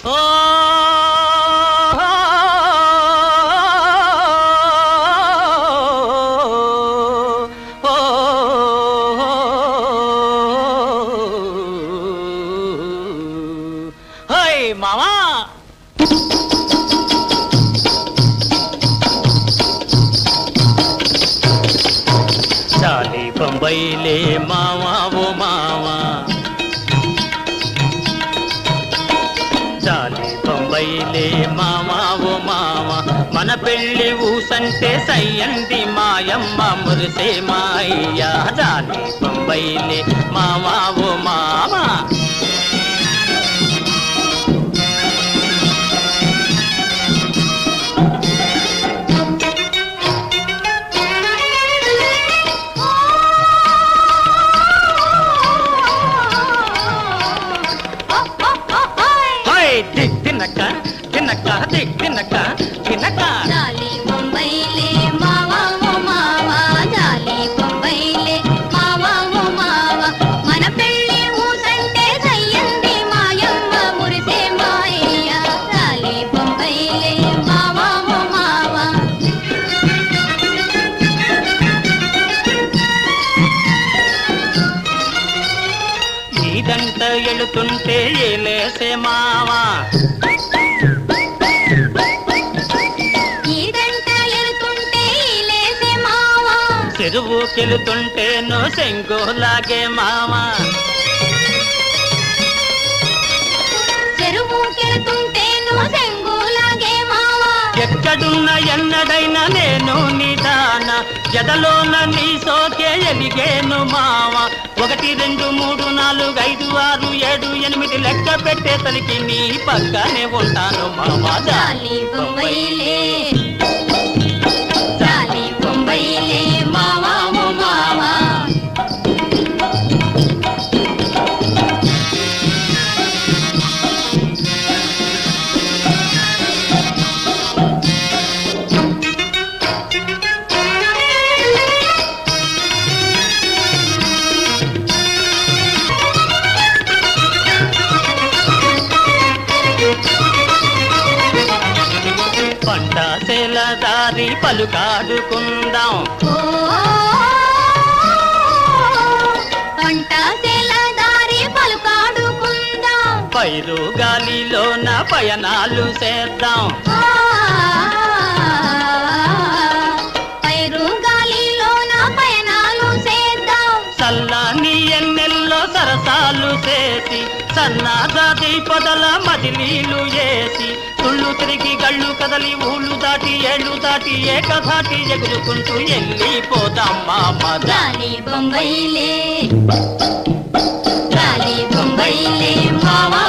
ఓ మావా చాలి బొంబైలే మావా ఓ మావా చాలి బొంబైలే మావా ఓ మావా మన పెళ్ళి ఊసంటే సయ్యంది మాయమ్మ మురిసే మాయ్యా చాలి బొంబైలే మావా ఓ మావా తినక తినక తినక తినక చాలి బొంబైలే మావా ఓ మావా చాలి బొంబైలే మావా ఓ మావా మన పెళ్ళి ఊసంటే సయ్యంది మాయమ్మ మురిసే మాయ్య చాలి బొంబైలే మావా ఓ మావా నీదంట ఎళుతుంటే ఏలేసే మావా చెరువుకెళుతుంటే నో సెంగోలాగే మావా చెరువుకెళుతుంటే నో సెంగోలాగే మావా ఎక్కడున్న ఎన్నడైనా నేను నిదాన జదలోన నీ సోకే ఎలిగేను మావా 1 2 3 4 5 6 7 8 లెక్క పెట్టే తలికి నీ పక్కనే ఉంటాను మావా చాలి బొంబైలే చాలి బొంబైలే మావా ఓ మావా పంటాసేల దారి పలుకాడుకుందాం పంటాసేల దారి పలుకాడుకుందాం పైరు గాలిలోన పయనాలు చేద్దాం పైరు గాలిలోన పయనాలు చేద్దాం చల్లని ఎన్నెల్లో సరసాలు చేసి సన్నాజాతి పొదల మదిలీలు వేసి తుళ్ళు తిరిగి గళ్ళు కదలి ఊళ్ళు దాటి ఏళ్ళు దాటి ఏకధాటి ఎగురుకుంటూ వెళ్ళిపోదాం మామ చాలి బొంబైలే చాలి బొంబైలే మావా